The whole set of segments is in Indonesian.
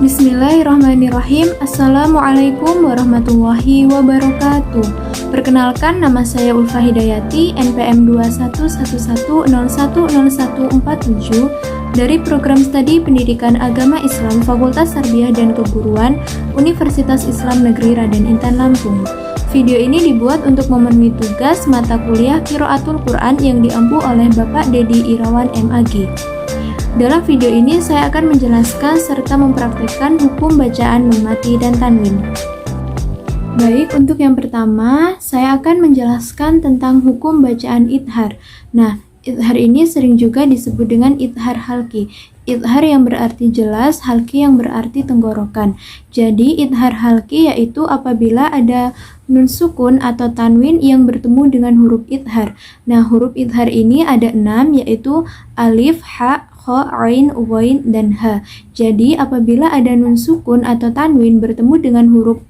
Bismillahirrahmanirrahim. Assalamualaikum warahmatullahi wabarakatuh. Perkenalkan, nama saya Ulfa Hidayati, NPM 2111010147 dari Program Studi Pendidikan Agama Islam Fakultas Tarbiyah dan Keguruan Universitas Islam Negeri Raden Intan Lampung. Video ini dibuat untuk memenuhi tugas mata kuliah Qiraatul Quran yang diampu oleh Bapak Dedi Irawan MAG. Dalam video ini saya akan menjelaskan serta mempraktikkan hukum bacaan nun mati dan tanwin. Baik, untuk yang pertama saya akan menjelaskan tentang hukum bacaan idhar. Nah, idhar ini sering juga disebut dengan idhar halki. Idhar yang berarti jelas, halki yang berarti tenggorokan. Jadi idhar halki yaitu apabila ada nun sukun atau tanwin yang bertemu dengan huruf idhar. Nah, huruf idhar ini ada 6, yaitu alif, ha, kha, ain, wain, dan ha. Jadi apabila ada nun sukun atau tanwin bertemu dengan huruf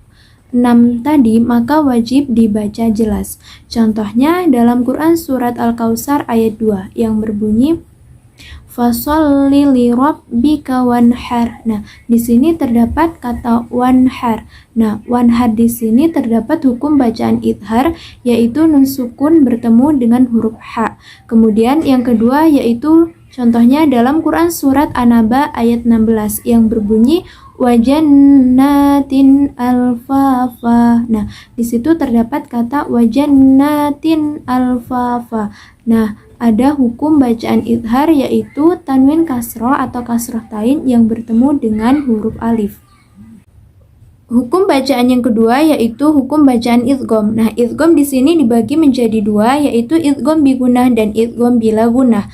6 tadi, maka wajib dibaca jelas. Contohnya dalam Quran surat Al-Kautsar ayat 2 yang berbunyi Fasholli li rabbika wanhar. Nah, di sini terdapat kata wanhar. Nah, wanhar di sini terdapat hukum bacaan idhar, yaitu nun sukun bertemu dengan huruf ha. Kemudian yang kedua yaitu contohnya dalam Quran surat An-Naba ayat 16 yang berbunyi wajannatin alfafa. Nah, di situ terdapat kata wajannatin alfafa. Nah, ada hukum bacaan idhar yaitu tanwin kasroh atau kasroh tain yang bertemu dengan huruf alif. Hukum bacaan yang kedua yaitu hukum bacaan idgham. Nah, idgham di sini dibagi menjadi dua, yaitu idgham bi gunnah dan idgham bila gunnah.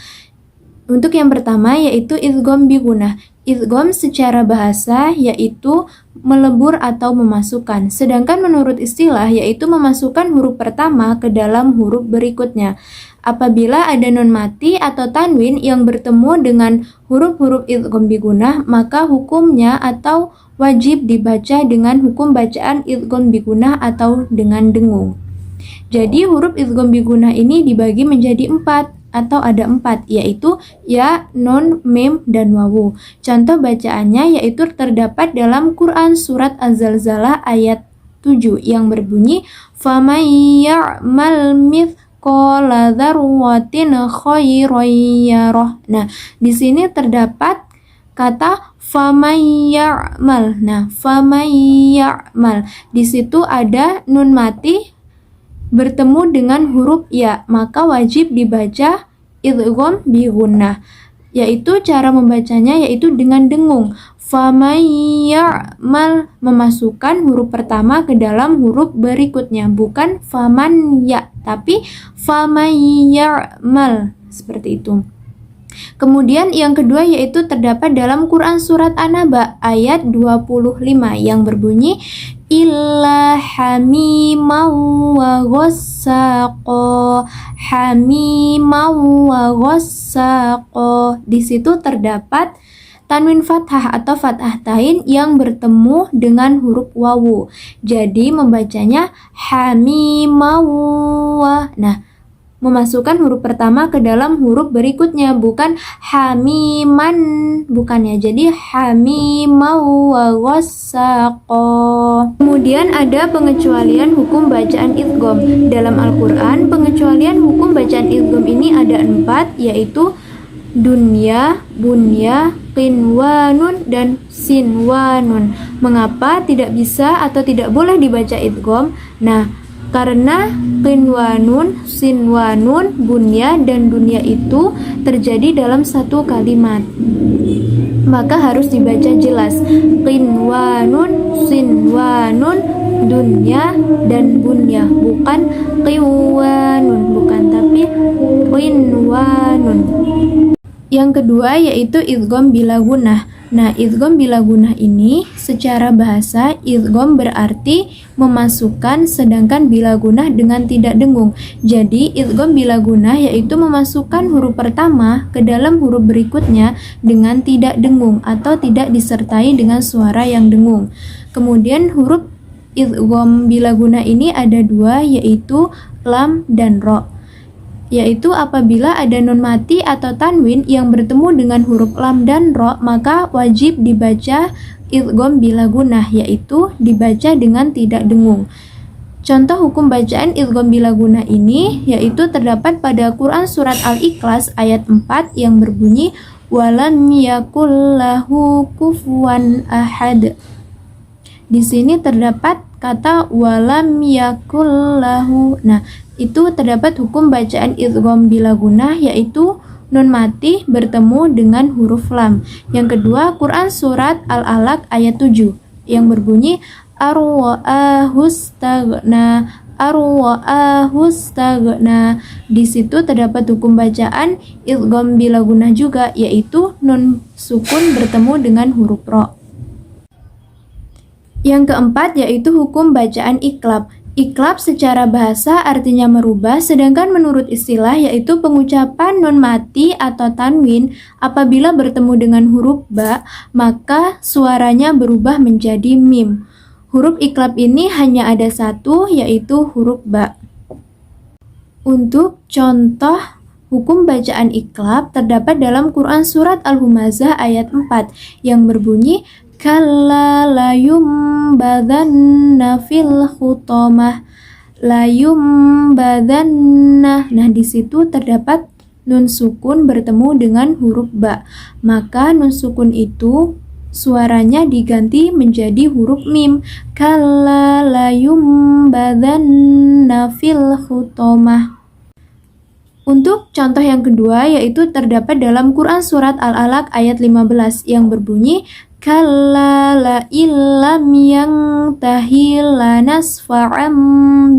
Untuk yang pertama yaitu idgham bi gunnah. Idgham secara bahasa yaitu melebur atau memasukkan. Sedangkan menurut istilah yaitu memasukkan huruf pertama ke dalam huruf berikutnya. Apabila ada nun mati atau tanwin yang bertemu dengan huruf-huruf idgham bi gunnah, maka hukumnya atau wajib dibaca dengan hukum bacaan idgham bi gunnah atau dengan dengung. Jadi huruf idgham bi gunnah ini dibagi menjadi 4 atau ada 4, yaitu ya, nun, mim, dan wawu. Contoh bacaannya yaitu terdapat dalam Quran surat Az-Zalzalah ayat 7 yang berbunyi faman ya'mal mithqala dzarratin khairan yarah. Nah, di sini terdapat kata faman ya'mal. Nah, faman ya'mal di situ ada nun mati bertemu dengan huruf ya, maka wajib dibaca idgham bi gunnah. Yaitu cara membacanya yaitu dengan dengung. Faman ya'mal, memasukkan huruf pertama ke dalam huruf berikutnya, bukan faman ya, tapi faman ya'mal, seperti itu. Kemudian yang kedua yaitu terdapat dalam Quran surat An-Naba ayat 25 yang berbunyi illa hamimau wa ghassaqo. Hamimau wa ghassaqo. Di situ terdapat tanwin fathah atau fathah tain yang bertemu dengan huruf wawu. Jadi membacanya hamimau. Nah, memasukkan huruf pertama ke dalam huruf berikutnya, bukan hamiman, bukannya. Jadi hamimau wa ghassaqo. Kemudian ada pengecualian hukum bacaan idgham. Dalam Al-Quran, pengecualian hukum bacaan idgham ini ada 4, yaitu dunya, bunya, qinwanun, dan sinwanun. Mengapa tidak bisa atau tidak boleh dibaca idgham? Nah, karena qinwanun, sinwanun, bunya, dan dunya itu terjadi dalam satu kalimat, maka harus dibaca jelas qinwanun, sinwanun, dunya, dan bunya, bukan qiwanun, bukan, tapi qinwanun. Yang kedua yaitu idgham bila gunnah. Nah, idgham bila gunnah ini secara bahasa idgham berarti memasukkan, sedangkan bila gunnah dengan tidak dengung. Jadi idgham bila gunnah yaitu memasukkan huruf pertama ke dalam huruf berikutnya dengan tidak dengung atau tidak disertai dengan suara yang dengung. Kemudian huruf idgham bila gunnah ini ada 2, yaitu lam dan ro. Yaitu apabila ada nun mati atau tanwin yang bertemu dengan huruf lam dan ro, maka wajib dibaca idgham bila gunnah, yaitu dibaca dengan tidak dengung. Contoh hukum bacaan idgham bila gunnah ini yaitu terdapat pada Quran surat Al-Ikhlas ayat 4 yang berbunyi walam yakul lahu kufuwan ahad. Di sini terdapat kata walam yakul lahu. Nah, itu terdapat hukum bacaan idgham bila gunnah yaitu nun mati bertemu dengan huruf lam. Yang kedua, Quran surat Al-Alaq ayat 7 yang berbunyi arwa'ahustagna. Di situ terdapat hukum bacaan idgham bila gunnah juga, yaitu nun sukun bertemu dengan huruf ro. Yang keempat yaitu hukum bacaan iklab. Iklab secara bahasa artinya merubah, sedangkan menurut istilah yaitu pengucapan nun mati atau tanwin apabila bertemu dengan huruf ba, maka suaranya berubah menjadi mim. Huruf iklab ini hanya ada satu, yaitu huruf ba. Untuk contoh hukum bacaan iklab terdapat dalam Quran surat Al-Humazah ayat 4 yang berbunyi kalla layumbadanna fil khutamah. Layumbadanna. Nah, di situ terdapat nun sukun bertemu dengan huruf ba. Maka nun sukun itu suaranya diganti menjadi huruf mim. Kalla layumbadanna fil khutamah. Untuk contoh yang kedua yaitu terdapat dalam Quran surat Al-Alaq ayat 15 yang berbunyi kalla la illam yantahi lanasfa'am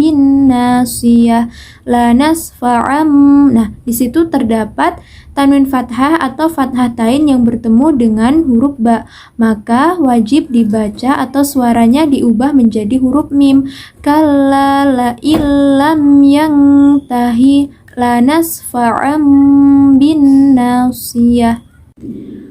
bin nasiyah. Lanasfa'am. Nah, di situ terdapat tanwin fathah atau fathah tain yang bertemu dengan huruf ba, maka wajib dibaca atau suaranya diubah menjadi huruf mim. Kalla la illam yantahi lanasfa'am bin nasiyah.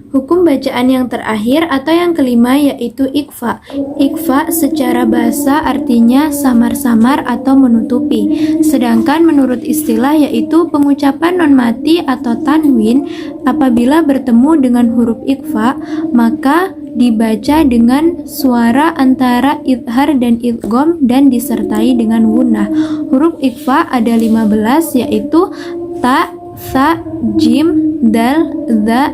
Hukum bacaan yang terakhir atau yang kelima yaitu ikfa. Ikfa secara bahasa artinya samar-samar atau menutupi. Sedangkan menurut istilah yaitu pengucapan non mati atau tanwin apabila bertemu dengan huruf ikfa maka dibaca dengan suara antara idhar dan idgham dan disertai dengan gunnah. Huruf ikfa ada 15 yaitu ta, sa, jim, dal, za,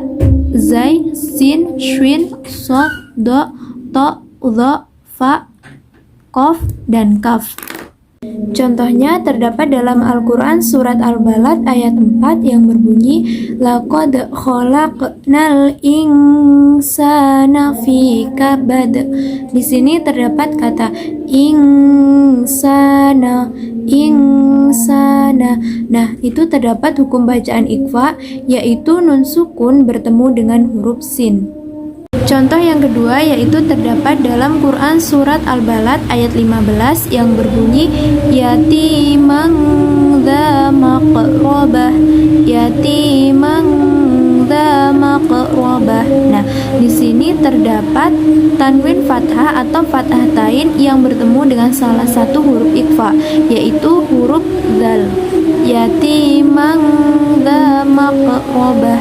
zai, sin, shin, sod, do, to, dho, fa, qaf, dan kaf. Contohnya terdapat dalam Al-Quran surat Al-Balad ayat 4 yang berbunyi laqad khalaqnal insana fi kabad. Di sini terdapat kata insana. Nah, itu terdapat hukum bacaan ikfa yaitu nun sukun bertemu dengan huruf sin. Contoh yang kedua yaitu terdapat dalam Quran surat Al-Balad ayat 15 yang berbunyi yatimang dza maqrabah. Yatimang dza maqrabah. Nah, di sini terdapat tanwin fathah atau fathah tain yang bertemu dengan salah satu huruf ikfa yaitu huruf dzal. Yatimang dza maqrabah.